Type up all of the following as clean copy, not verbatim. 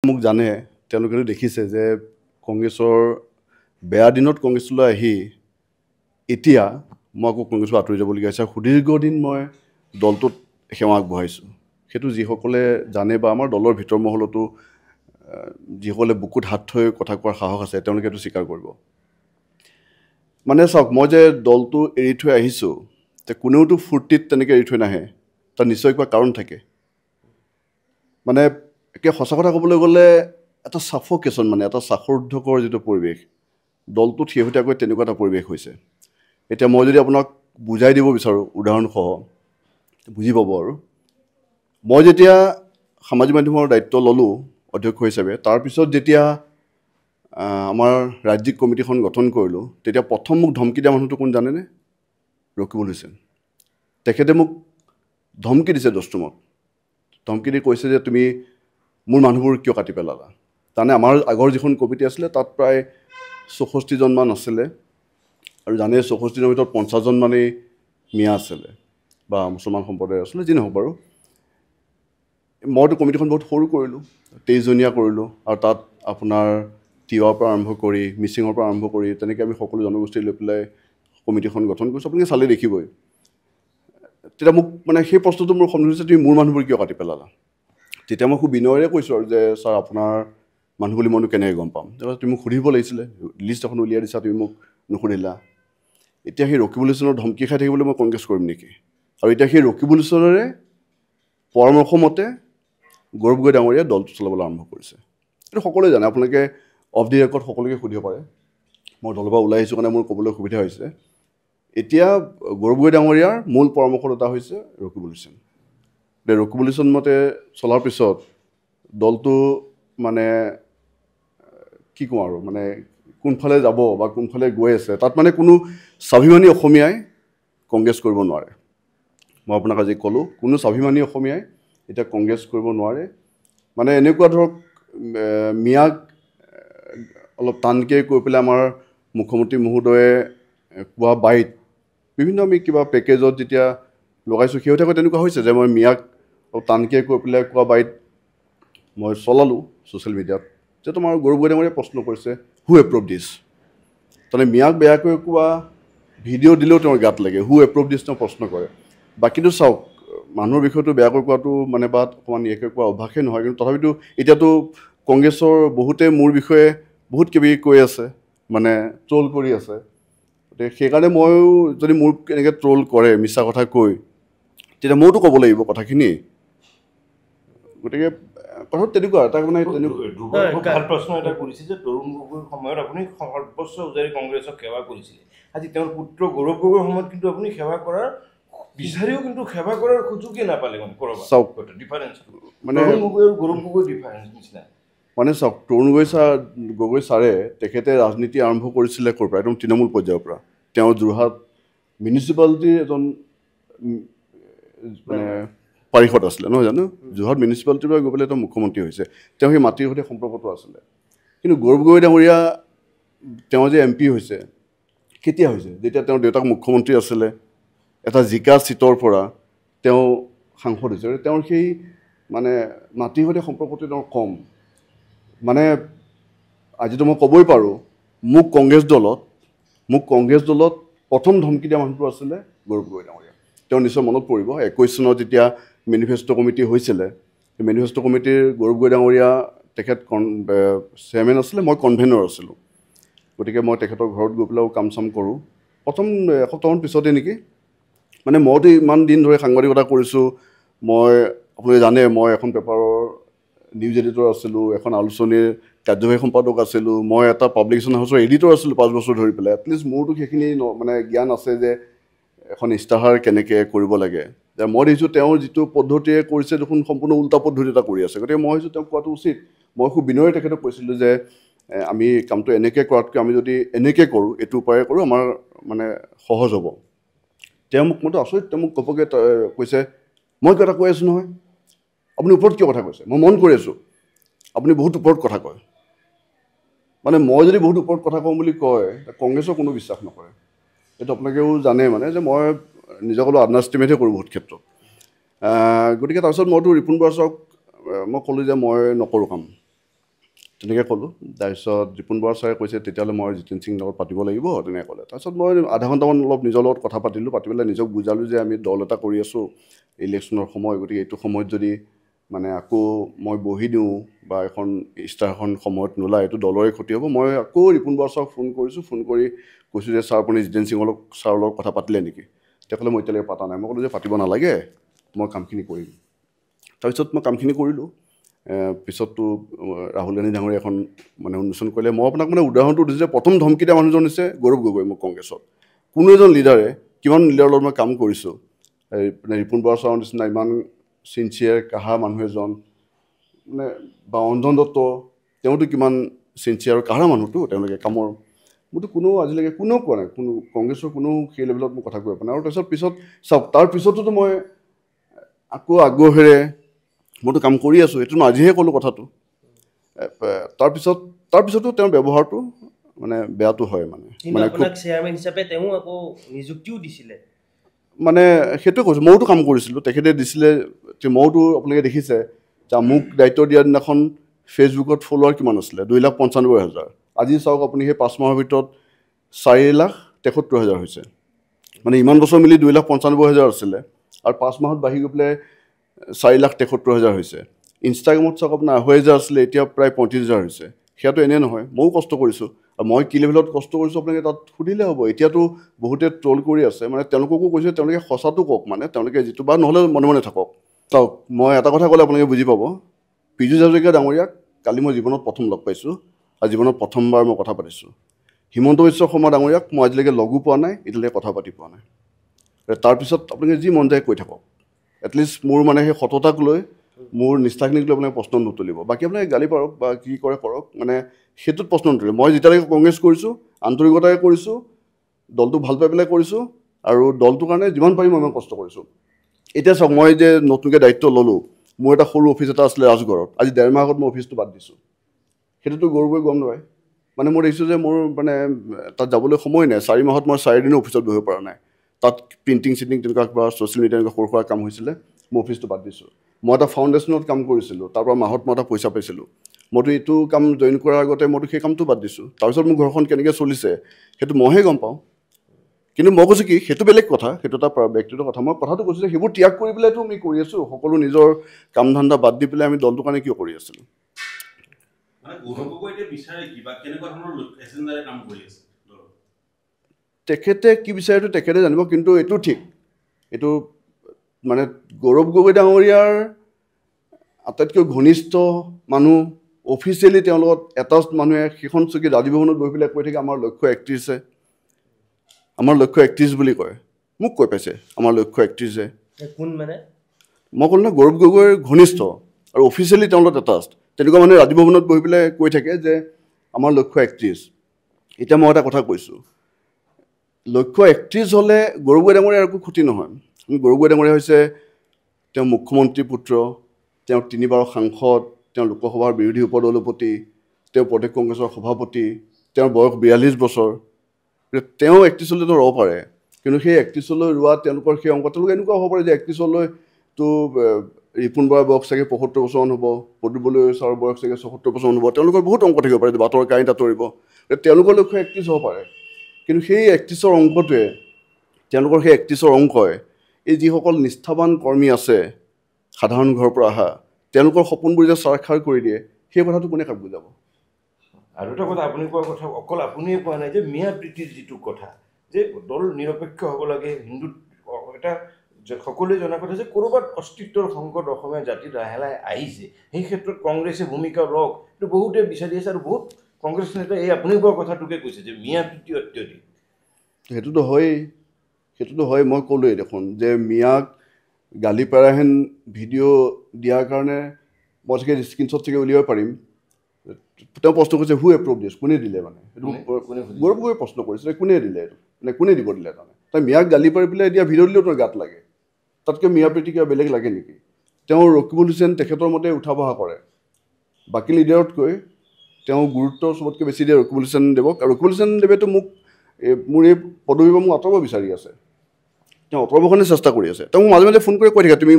মোক জানে তেওঁলোকেতো দেখিছে যে কংগ্ৰেছৰ বেয়া দিনত কংগ্ৰেছলৈ আহি এতিয়া মই আকৌ কংগ্ৰেছৰ আঁতৰি যাবলগীয়া হৈছে। সুদীৰ্ঘ দিন মই দলটোত সেৱা আগবঢ়াইছোঁ। সেইটো যিসকলে জানে বা আমাৰ দলৰ ভিতৰ মহলতো যিসকলে বুকুত হাত থৈ কথা কোৱাৰ সাহস আছে তেওঁলোকেতো স্বীকাৰ কৰিব। মানে চাওক, মই যে দলটো এৰি থৈ আহিছোঁ, কোনেওতো ফূৰ্তিত তেনেকৈ এৰি থৈ নাহে, তাৰ নিশ্চয় কিবা কাৰণ থাকে। মানে একে সঁচা কথা ক'বলৈ গ'লে এটা ছাফ'কেশ্যন, মানে এটা শ্বাসৰুদ্ধকৰ যিটো পৰিৱেশ, দলটোত শেহতীয়াকৈ তেনেকুৱা এটা পৰিৱেশ হৈছে। এতিয়া মই যদি আপোনাক বুজাই দিব বিচাৰোঁ উদাহৰণসহ, বুজি পাব। আৰু মই যেতিয়া সামাজিক মাধ্যমৰ দায়িত্ব ল'লোঁ অধ্যক্ষ হিচাপে, তাৰপিছত যেতিয়া আমাৰ ৰাজ্যিক কমিটিখন গঠন কৰিলোঁ, তেতিয়া প্ৰথম মোক ধমকি দিয়া মানুহটো কোন জানেনে? ৰকিবুল হুছেইন। তেখেতে মোক ধমকি দিছে দস্তুমত, ধমকি দি কৈছে যে তুমি মোৰ মানুহবোৰ কিয় কাটি পেলালা। তাৰমানে আমাৰ আগৰ যিখন কমিটি আছিলে তাত প্ৰায় 64জনমান আছিলে, আৰু জানে 64জনৰ ভিতৰত 50জন মানেই মিয়া আছিলে বা মুছলমান সম্প্ৰদায়ৰ আছিলে, যি নহওক বাৰু। মইতো কমিটিখন বহুত সৰু কৰিলোঁ, 23জনীয়া কৰিলোঁ, আৰু তাত আপোনাৰ তিৱাৰ পৰা আৰম্ভ কৰি মিচিঙৰ পৰা আৰম্ভ কৰি তেনেকৈ আমি সকলো জনগোষ্ঠী লৈ পেলাই কমিটিখন গঠন কৰিছোঁ। আপুনি চালে দেখিবই। তেতিয়া মোক মানে সেই প্ৰশ্নটো মোৰ সন্মুখীন হৈছে, তুমি মোৰ মানুহবোৰ কিয় কাটি পেলালা। তেতিয়া মই খুব বিনয়েৰে কৈছোঁ আৰু যে ছাৰ, আপোনাৰ মানুহ বুলি মইনো কেনেকৈ গম পাম, তুমি মোক সুধিব লাগিছিলে, লিষ্ট এখন উলিয়াই দিছা, তুমি মোক নুসুধিলা। এতিয়া সেই ৰকিবুল হুছেইনৰ ধমকি খাই থাকিবলৈ মই কংগ্ৰেছ কৰিম নেকি? আৰু এতিয়া সেই ৰকিবুল হুছেইনৰে পৰামৰ্শ মতে গৌৰৱ গগৈ ডাঙৰীয়াই দলটো চলাবলৈ আৰম্ভ কৰিছে। এইটো সকলোৱে জানে, আপোনালোকে অফ দি ৰেকৰ্ড সকলোকে সুধিব পাৰে। মই দলৰ পৰা ওলাই আহিছোঁ কাৰণে মোৰ ক'বলৈ সুবিধা হৈছে। এতিয়া গৌৰৱ গগৈ ডাঙৰীয়াৰ মূল পৰামৰ্শদাতা হৈছে ৰকিবুল হুছেইন। ৰকিবুল হুছেইন মতে চলাৰ পিছত দলটো মানে কি কওঁ আৰু, মানে কোনফালে যাব বা কোনফালে গৈ আছে, তাত মানে কোনো স্বাভিমানী অসমীয়াই কংগ্ৰেছ কৰিব নোৱাৰে। মই আপোনাক আজি ক'লোঁ, কোনো স্বাভিমানী অসমীয়াই এতিয়া কংগ্ৰেছ কৰিব নোৱাৰে। মানে এনেকুৱা ধৰক মিয়াক অলপ টানকৈ কৈ পেলাই আমাৰ মুখ্যমন্ত্ৰী মহোদয়ে কোৱা বাইট, বিভিন্ন আমি কিবা পেকেজত যেতিয়া লগাইছোঁ, শেহতীয়াকৈ তেনেকুৱা হৈছে যে মই মিয়াক অলপ টানকৈ কৈ পেলাই কোৱা বাইট মই চলালোঁ ছ'চিয়েল মিডিয়াত, যে তোমাৰ গৌৰৱ গগৈ ডাঙৰীয়াই প্ৰশ্ন কৰিছে হু এপ্ৰুভ দিছ। তাৰমানে মিয়াক বেয়াকৈ কোৱা ভিডিঅ' দিলেও তেওঁৰ গাত লাগে, হু এপ্ৰুভ দিছ তেওঁ প্ৰশ্ন কৰে। বাকীটো চাওক, মানুহৰ বিষয়টো বেয়াকৈ কোৱাটো মানে বা অকণমান ইয়াকৈ কোৱা অভ্যাসেই নহয়, কিন্তু তথাপিতো এতিয়াতো কংগ্ৰেছৰ বহুতে মোৰ বিষয়ে বহুত কিবি কৈ আছে, মানে ট্ৰল কৰি আছে। গতিকে সেইকাৰণে ময়ো যদি মোৰ এনেকৈ ট্ৰল কৰে মিছা কথা কৈ, তেতিয়া ময়োতো ক'ব লাগিব কথাখিনি। গতিকে কথাটো তেনেকুৱা এটা মানে ভাল প্ৰশ্ন এটা কৰিছে যে তৰুণ গগৈৰ সময়ত আপুনি সৰ্বস্ব উজাৰি কংগ্ৰেছক সেৱা কৰিছিলে। আজি তেওঁৰ পুত্ৰ গৌৰৱ গগৈৰ সময়ত কিন্তু আপুনি সেৱা কৰাৰ বিচাৰিও কিন্তু সেৱা কৰাৰ সুযোগেই নাপালে। মানে চাওক, ডিফাৰেঞ্চটো মানে তৰুণ গগৈ আৰু গৌৰৱ গগৈৰ ডিফাৰেঞ্চ নিচিনা। মানে চাওক, তৰুণ গগৈ ছাৰে তেখেতে ৰাজনীতি আৰম্ভ কৰিছিলে ক'ৰ পৰা? একদম তৃণমূল পৰ্যায়ৰ পৰা। তেওঁ যোৰহাট মিউনিচিপালিটিৰ এজন মানে পাৰিষদ আছিলে, নহয় জানো? যোৰহাট মিউনিচিপালিটিৰ পৰা গৈ পেলাই তেওঁ মুখ্যমন্ত্ৰী হৈছে। তেওঁ সেই মাটিৰ সৈতে সম্পৰ্কটো আছিলে। কিন্তু গৌৰৱ গগৈ ডাঙৰীয়া তেওঁ যে MP হৈছে, কেতিয়া হৈছে? যেতিয়া তেওঁৰ দেউতাক মুখ্যমন্ত্ৰী আছিলে, এটা জিকা চিটৰ পৰা তেওঁ সাংসদ হৈছে। তেওঁৰ সেই মানে মাটিৰ সৈতে সম্পৰ্কটো তেওঁৰ কম। মানে আজিতো মই ক'বই পাৰোঁ, মোক কংগ্ৰেছ দলত প্ৰথম ধমকি দিয়া মানুহটো আছিলে গৌৰৱ গগৈ ডাঙৰীয়া। তেওঁ নিশ্চয় মনত পৰিব, 21 চনত যেতিয়া মেনিফেষ্টো কমিটি হৈছিলে, মেনিফেষ্টো কমিটিৰ গৌৰৱ গগৈ ডাঙৰীয়া তেখেত চেয়াৰমেন আছিলে, মই কনভেনৰ আছিলোঁ। গতিকে মই তেখেতৰ ঘৰত গৈ পেলাইও কাম চাম কৰোঁ। প্ৰথম এসপ্তাহমান পিছতে নেকি, মানে মইতো ইমান দিন ধৰি সাংবাদিকতা কৰিছোঁ। মই আপোনালোকে জানে, মই এখন পেপাৰৰ নিউজ এডিটৰ আছিলোঁ, এখন আলোচনীৰ কাৰ্যবাহী সম্পাদক আছিলোঁ, মই এটা পাব্লিকেশ্যন হাউচৰ এডিটৰ আছিলোঁ 5 বছৰ ধৰি পেলাই। এটলিষ্ট মোৰতো সেইখিনি মানে জ্ঞান আছে যে এখন ইস্তাহাৰ কেনেকৈ কৰিব লাগে। মই দেখিছোঁ তেওঁৰ যিটো পদ্ধতিৰে কৰিছে, দেখোন সম্পূৰ্ণ উল্টা পদ্ধতি এটা কৰি আছে। গতিকে মই ভাবিছোঁ তেওঁক কোৱাটো উচিত। মই খুব বিনয়েৰে তেখেতক কৈছিলোঁ যে আমি কামটো এনেকৈ কৰাতকৈ আমি যদি এনেকৈ কৰোঁ, এইটো উপায়েৰে কৰোঁ, আমাৰ মানে সহজ হ'ব। তেওঁ মইতো আচৰিত, তেওঁ মোক ঘপককৈ কৈছে, মই কিবা এটা কৈ আছোঁ নহয়, আপুনি ওপৰত কিয় কথা কৈছে? মই মন কৰি আছোঁ আপুনি বহুত ওপৰত কথা কয়। মানে মই যদি বহুত ওপৰত কথা কওঁ বুলি কয়, কংগ্ৰেছৰ কোনো বিশ্বাস নকৰে। এইটো আপোনালোকেও জানে, মানে যে মই নিজক অলপ আণ্ডাৰ এষ্টিমেটহে কৰোঁ বহুত ক্ষেত্ৰত। গতিকে তাৰপিছত মইতো ৰিপুণ বৰা ছাৰক মই ক'লোঁ যে মই নকৰোঁ কাম, তেনেকৈ ক'লোঁ। তাৰপিছত ৰিপুণ বৰা ছাৰে কৈছে তেতিয়াহ'লে মই জিতেন সিং লগত পাতিব লাগিব, তেনেকৈ ক'লে। তাৰপিছত মই আধা ঘণ্টামান অলপ নিজৰ লগত কথা পাতিলোঁ, পাতি পেলাই নিজক বুজালোঁ যে আমি দল এটা কৰি আছোঁ ইলেকশ্যনৰ সময়, গতিকে এইটো সময়ত যদি মানে আকৌ মই বহি দিওঁ বা এখন ইষ্টাৰখন সময়ত নোলায়, এইটো দলৰে ক্ষতি হ'ব। মই আকৌ ৰিপুণ বৰা ছাৰক ফোন কৰিছোঁ, ফোন কৰি কৈছোঁ যে ছাৰ আপুনি জিতেন সিঙৰ ছাৰৰ লগত কথা পাতিলে নেকি? তেওঁ ক'লে মই এতিয়ালৈকে পাতা নাই। মই ক'লোঁ যে পাতিব নালাগে, মই কামখিনি কৰিম। তাৰপিছত মই কামখিনি কৰিলোঁ। পিছততো ৰাহুল গান্ধী ডাঙৰীয়া এখন মানে উন্মোচন কৰিলে। মই আপোনাক মানে উদাহৰণটো দিছোঁ যে প্ৰথম ধমকি দিয়া মানুহজন হৈছে গৌৰৱ গগৈ। মোক কংগ্ৰেছত কোনো এজন লিডাৰে, কিমান লিডাৰৰ লগত মই কাম কৰিছোঁ, মানে ৰিপুণ বৰা ছাৰৰ নিচিনা ইমান চিনচিয়াৰ কাঢ়া মানুহ এজন, মানে বা অঞ্জন দত্ত, তেওঁতো কিমান চিনচিয়াৰ আৰু কাঢ়া মানুহটো, তেওঁলোকে কামৰ, মোৰতো কোনো আজিলৈকে কোনেও কোৱা নাই, কোনো কংগ্ৰেছৰ কোনো সেই লেভেলত মোক কথা কৈ পোৱা নাই। আৰু পিছত চাওক, তাৰপিছতো মই আকৌ আগ্ৰহেৰে মইতো কাম কৰি আছোঁ, এইটো মই আজিহে ক'লোঁ কথাটো। তাৰপিছতো তেওঁৰ ব্যৱহাৰটো মানে বেয়াটো হয়, মানে আপোনাক চেয়াৰমেন হিচাপে তেওঁ আকৌ নিযুক্তিও দিছিলে। মানে সেইটোৱে কৈছোঁ, ময়োতো কাম কৰিছিলোঁ, তেখেতে দিছিলে। ময়োতো আপোনালোকে দেখিছে যে মোক দায়িত্ব দিয়াৰ দিনাখন ফেচবুকত ফলোৱাৰ কিমান আছিলে, 2,95,000। আজি চাওক আপুনি, সেই 5 মাহৰ ভিতৰত 4,73,000 হৈছে। মানে ইমান বছৰ মিলি 2,95,000 আছিলে, আৰু 5 মাহত বাঢ়ি গৈ পেলাই 4,73,000 হৈছে। ইনষ্টাগ্ৰামত চাওক আপোনাৰ 2,000 আছিলে, এতিয়া প্ৰায় 35,000 হৈছে। সেয়াটো এনেই নহয়, ময়ো কষ্ট কৰিছোঁ। আৰু মই কি লেভেলত কষ্ট কৰিছোঁ আপোনালোকে তাত সুধিলে হ'ব। এতিয়াতো বহুতে ট্ৰল কৰি আছে, মানে তেওঁলোককো কৈছোঁ তেওঁলোকে সঁচাটো কওক, মানে তেওঁলোকে যিটো, বা নহ'লে মনে মনে থাকক। চাওক, মই এটা কথা ক'লে আপোনালোকে বুজি পাব। পীযুষ হাজৰিকা ডাঙৰীয়াক কালি মই জীৱনত প্ৰথম লগ পাইছোঁ, আৰু জীৱনত প্ৰথমবাৰ মই কথা পাতিছোঁ। হিমন্ত বিশ্ব শৰ্মা ডাঙৰীয়াক মই আজিলৈকে লগো পোৱা নাই, এতিয়ালৈকে কথা পাতি পোৱা নাই। তাৰপিছত আপোনালোকে যি মন যায় কৈ থাকক, এটলিষ্ট মোৰ মানে সেই সততাক লৈ, মোৰ নিষ্ঠাখিনিক লৈ আপোনালোকে প্ৰশ্ন নুতুলিব। বাকী আপোনালোকে গালি পাৰক বা কি কৰে কৰক, মানে সেইটোত প্ৰশ্ন নুতুলিব। মই যেতিয়ালৈকে কংগ্ৰেছ কৰিছোঁ, আন্তৰিকতাৰে কৰিছোঁ, দলটোক ভাল পাই পেলাই কৰিছোঁ, আৰু দলটোৰ কাৰণে যিমান পাৰি মই কষ্ট কৰিছোঁ। এতিয়া চাওক, মই যে নতুনকৈ দায়িত্ব ল'লোঁ, মোৰ এটা সৰু অফিচ এটা আছিলে ৰাজগড়ত, আজি 1.5 মাহ আগত মই অফিচটো বাদ দিছোঁ। সেইটোতো গৌৰৱে গম নাপায়। মানে মই দেখিছোঁ যে মোৰ মানে তাত যাবলৈ সময় নাই। 4 মাহত মই 4 দিনো অফিচত বহিব পৰা নাই। তাত প্ৰিণ্টিং চিণ্টিং তেনেকুৱা কিবা ছ'চিয়েল মিডিয়া এনেকুৱা সৰু সুৰা কাম হৈছিলে, মই অফিচটো বাদ দিছোঁ। মই এটা ফাউণ্ডেশ্যনত কাম কৰিছিলোঁ, তাৰ পৰা মাহত মই এটা পইচা পাইছিলোঁ। মইতো এইটো কাম জইন কৰাৰ আগতে মইতো সেই কামটো বাদ দিছোঁ। তাৰপিছত মোৰ ঘৰখন কেনেকৈ চলিছে সেইটো মইহে গম পাওঁ। কিন্তু মই কৈছোঁ কি, সেইটো বেলেগ কথা, সেইটো এটা ব্যক্তিগত কথা। মই কথাটো কৈছোঁ যে সেইবোৰ ত্যাগ কৰি পেলাইতো আমি কৰি আছোঁ, সকলো নিজৰ কাম ধান্দা বাদ দি পেলাই আমি দলটোৰ কাৰণে কিয় কৰি আছিলোঁ। তেখেতে কি বিচাৰেতো তেখেতে জানিব, কিন্তু এইটো ঠিক, এইটো মানে গৌৰৱ গগৈ ডাঙৰীয়াৰ আটাইতকৈ ঘনিষ্ঠ মানুহ, অফিচিয়েলি তেওঁৰ লগত এটাচ মানুহে সেইখন চকীত ৰাজীৱ ভৱনত বহি পেলাই কৈ থাকে আমাৰ লক্ষ্য 31, আমাৰ লক্ষ্য 31 বুলি কয়। মোক কৈ পাইছে আমাৰ লক্ষ্য 31। কোন মানে? মই ক'লো ন, গৌৰৱ গগৈৰ ঘনিষ্ঠ আৰু অফিচিয়েলি তেওঁৰ লগত এটাচ তেনেকুৱা মানুহে ৰাজীৱ ভৱনত বহি পেলাই কৈ থাকে যে আমাৰ লক্ষ্য 31। এতিয়া মই এটা কথা কৈছোঁ, লক্ষ্য 31 হ'লে গৌৰৱ গগৈ ডাঙৰীয়াৰ একো ক্ষতি নহয়। গৌৰৱ গগৈ ডাঙৰীয়া হৈছে তেওঁ মুখ্যমন্ত্ৰীৰ পুত্ৰ, তেওঁ 3 বাৰৰ সাংসদ, তেওঁ লোকসভাৰ বিৰোধী উপদলপতি, তেওঁ প্ৰদেশ কংগ্ৰেছৰ সভাপতি, তেওঁৰ বয়স 42 বছৰ। তেওঁ 31লৈ ৰ'ব পাৰে, কিন্তু সেই 31লৈ ৰোৱা তেওঁলোকৰ সেই অংক, তেওঁলোকে এনেকুৱা হ'ব পাৰে যে 31লৈ তো ৰিপুণ বৰাৰ বয়স চাগে 75 বছৰমান হ'ব, প্ৰদীপ বড়ো ছাৰৰ বয়স চাগে 74 বছৰমান হ'ব। তেওঁলোকৰ বহুত অংক থাকিব পাৰে, বাটৰ কাঁইট আঁতৰিব, তেওঁলোকৰ লক্ষ্য 31 হ'ব পাৰে। কিন্তু সেই 31ৰ অংকটোৱে, তেওঁলোকৰ সেই 31ৰ অংকই এই যিসকল নিষ্ঠাৱান কৰ্মী আছে সাধাৰণ ঘৰৰ পৰা অহা, তেওঁলোকৰ সপোনবোৰ যে সাক্ষাৎ কৰি দিয়ে, সেই কথাটো কোনে কাক বুজাব? আৰু এটা কথা, আপুনি কোৱা কথা অকল আপুনিয়ে কোৱা নাই যে মিয়া প্ৰীতিৰ যিটো কথা, যে দল নিৰপেক্ষ হ'ব লাগে, হিন্দুত এটা সকলোৱে জনা কথা যে ক'ৰবাত অস্তিত্বৰ সংকট অসমীয়া জাতিত লাহে লাহে আহিছে, সেই ক্ষেত্ৰত কংগ্ৰেছে ভূমিকা লওক, এইটো বহুতে বিচাৰি আছে। আৰু বহুত কংগ্ৰেছ নেতাই এই আপুনি কোৱা কথাটোকে কৈছে যে মিয়া প্ৰীতি অত্যধিক। সেইটোতো হয়, মই ক'লোৱেই দেখোন যে মিয়াক গালি পাৰাহেন ভিডিঅ' দিয়াৰ কাৰণে মই চাগে স্ক্ৰীণশ্বট চাগে উলিয়াব পাৰিম। তেওঁ প্ৰশ্ন কৰিছে হু এপ্ৰুভ দিছ, কোনে দিলে? মানে এইটো গৌৰৱ গগৈয়ে প্ৰশ্ন কৰিছে, কোনে দিলে এইটো, মানে কোনে দিব দিলে? তাৰমানে তই মিয়াক গালি পাৰি পেলাই এতিয়া ভিডিঅ' দিলেও তোৰ গাত লাগে, তাতকৈ মিয়া প্ৰীতি কিবা বেলেগ লাগে নেকি? তেওঁ ৰকিবুল হুছেইন তেখেতৰ মতে উঠা বহা কৰে, বাকী লিডাৰতকৈ তেওঁ গুৰুত্ব চবতকৈ বেছি দিয়ে ৰকিবুল হুছেইন দেৱক। আৰু ৰকিবুল হুছেইন দেৱেতো মোৰ এই পদবীৰ পৰা মোক আঁতৰাব বিচাৰি আছে, তেওঁ আঁতৰাবৰ কাৰণে চেষ্টা কৰি আছে। তেওঁ মোক মাজে মাজে ফোন কৰি কৈ থাকে তুমি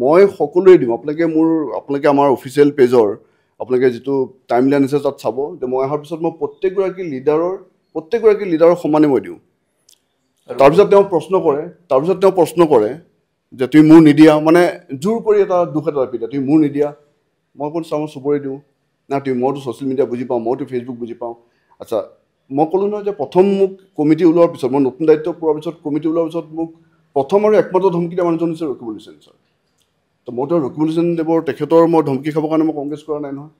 মই সকলোৱে দিম, আপোনালোকে আমাৰ অফিচিয়েল পেজৰ আপোনালোকে যিটো টাইমলাইন আছে তাত চাব যে মই অহাৰ পিছত মই প্ৰত্যেকগৰাকী লিডাৰৰ সমানে মই দিওঁ তাৰপিছত তেওঁ প্ৰশ্ন কৰে যে তুমি মোৰ নিদিয়া মানে জোৰ কৰি এটা দুখ এটা পিতা তুমি মোৰ নিদিয়া মই কোন চাওঁ চবৰে দিওঁ না তুমি মইতো ছ'চিয়েল মিডিয়া বুজি পাওঁ মইতো ফেচবুক বুজি পাওঁ আচ্ছা মই ক'লোঁ নহয় যে প্ৰথম মোক কমিটি ওলোৱাৰ পিছত মই নতুন দায়িত্ব পোৱাৰ পিছত কমিটি ওলোৱাৰ পিছত মোক প্ৰথম আৰু একমাত্ৰ ধমকি দিয়া মানুহজন হৈছে ৰকিবুল হুছেইন ছাৰ তো মইতো ৰকিবুল হুছেইন দেৱৰ তেখেতৰ মই ধমকি খাবৰ কাৰণে মই কংগ্ৰেছ কৰা নাই নহয়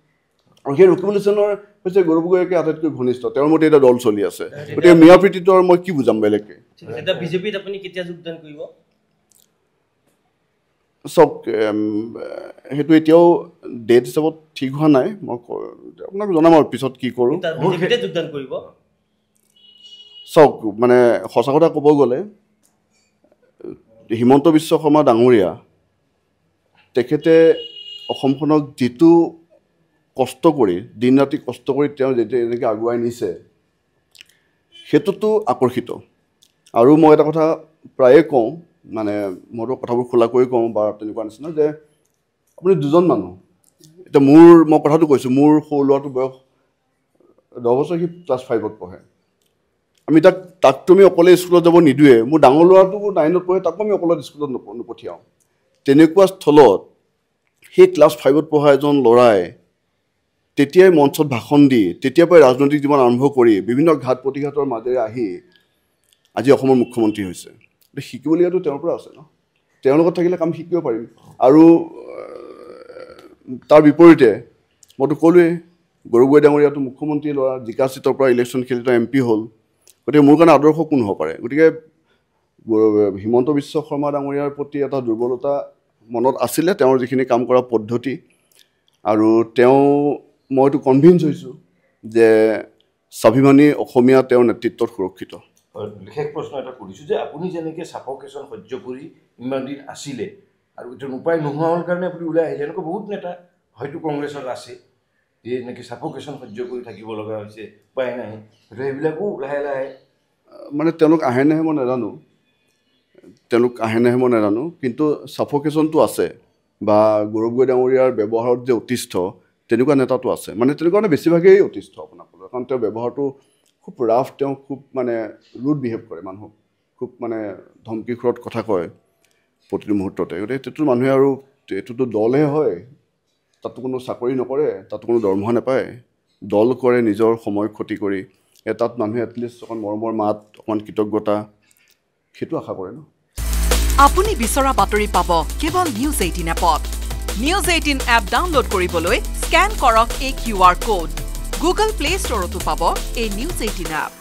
আৰু সেই ৰকিবুল হুছেইনৰ হৈছে গৌৰৱ গগৈকে আটাইতকৈ ঘনিষ্ঠ তেওঁৰ মতে এটা দল চলি আছে গতিকে মিয়া প্ৰীতিটো আৰু মই কি বুজাম বেলেগকৈ এটা বিজেপিত আপুনি কেতিয়া যোগদান কৰিব চাওক সেইটো এতিয়াও ডেট হিচাপত ঠিক হোৱা নাই মই আপোনাক জনাম আৰু পিছত কি কৰোঁ বিজেপিতে যোগদান কৰিব চাওক মানে সঁচা কথা ক'ব গ'লে হিমন্ত বিশ্ব শৰ্মা ডাঙৰীয়া তেখেতে অসমখনক যিটো কষ্ট কৰি দিন ৰাতি কষ্ট কৰি তেওঁ যেতিয়া এনেকৈ আগুৱাই নিছে সেইটোতো আকৰ্ষিত আৰু মই এটা কথা প্ৰায়ে কওঁ মানে মইতো কথাবোৰ খোলাকৈ কওঁ বা তেনেকুৱা নিচিনা যে আপুনি দুজন মানুহ এতিয়া মই কথাটো কৈছোঁ মোৰ সৰু ল'ৰাটোৰ বয়স 10 বছৰ সি ক্লাছ 5ত পঢ়ে আমি তাকতো আমি অকলে স্কুলত যাব নিদিওঁৱে মোৰ ডাঙৰ ল'ৰাটো 9ত পঢ়ে তাকো আমি অকলে স্কুলত নপঠিয়াওঁ তেনেকুৱা স্থলত সেই ক্লাছ 5ত পঢ়া এজন ল'ৰাই তেতিয়াই মঞ্চত ভাষণ দি তেতিয়াৰ পৰাই ৰাজনৈতিক জীৱন আৰম্ভ কৰি বিভিন্ন ঘাট প্ৰতিঘাতৰ মাজেৰে আহি আজি অসমৰ মুখ্যমন্ত্ৰী হৈছে শিকিবলগীয়াটো তেওঁৰ পৰা আছে ন তেওঁৰ লগত থাকিলে কাম শিকিব পাৰিম আৰু তাৰ বিপৰীতে মইতো ক'লোৱেই গৌৰৱ গগৈ ডাঙৰীয়াটো মুখ্যমন্ত্ৰী ল'ৰা জিকা চিটৰ পৰা ইলেকশ্যন খেলি তেওঁ MP হ'ল গতিকে মোৰ কাৰণে আদৰ্শ কোন হ'ব পাৰে গতিকে হিমন্ত বিশ্ব শৰ্মা ডাঙৰীয়াৰ প্ৰতি এটা দুৰ্বলতা মনত আছিলে তেওঁৰ যিখিনি কাম কৰা পদ্ধতি আৰু মইতো কনভিন্স হৈছোঁ যে স্বাভিমানী অসমীয়া তেওঁৰ নেতৃত্বত সুৰক্ষিত বিশেষ প্ৰশ্ন এটা কৰিছোঁ যে আপুনি যেনেকৈ ছাফকেশ্যন সহ্য কৰি ইমান দিন আছিলে আৰু এইটো উপায় নোহোৱা হ'ল কাৰণে আপুনি ওলাই আহিলে এনেকুৱা বহুত নেতা হয়তো কংগ্ৰেছত আছে যে এনেকৈ ছাফকেশ্যন সহ্য কৰি থাকিব লগা হৈছে উপায় নাই হয়তো সেইবিলাকো লাহে লাহে মানে তেওঁলোক আহে নাহে মই নাজানো কিন্তু ছাফকেশ্যনটো আছে বা গৌৰৱ গগৈ ডাঙৰীয়াৰ ব্যৱহাৰত যে অতিষ্ঠ তেনেকুৱা নেতাটো আছে মানে তেনেকুৱা বেছিভাগেই অতিষ্ঠ আপোনাক ক'লে কাৰণ তেওঁৰ ব্যৱহাৰটো খুব ৰাফ তেওঁ খুব মানে ৰুড বিহেভ কৰে মানুহক খুব মানে ধমকি খৰত কথা কয় প্ৰতিটো মুহূৰ্ততে গতিকে সেইটো মানুহে আৰু এইটোতো দলহে হয় তাতো কোনো চাকৰি নকৰে তাতো কোনো দৰমহা নাপায় দল কৰে নিজৰ সময় ক্ষতি কৰি তাত মানুহে এটলিষ্ট অকণ মৰমৰ মাত অকণমান কৃতজ্ঞতা সেইটো আশা কৰে ন আপুনি বিচৰা বাতৰি পাব কেৱল নিউজ 18 এপত নিউজ 18 এপ ডাউনলোড কৰিবলৈ স্ক্যান কৰক এই QR কোড গুগল প্লে ষ্টৰতো পাব এই নিউজ 18 এপ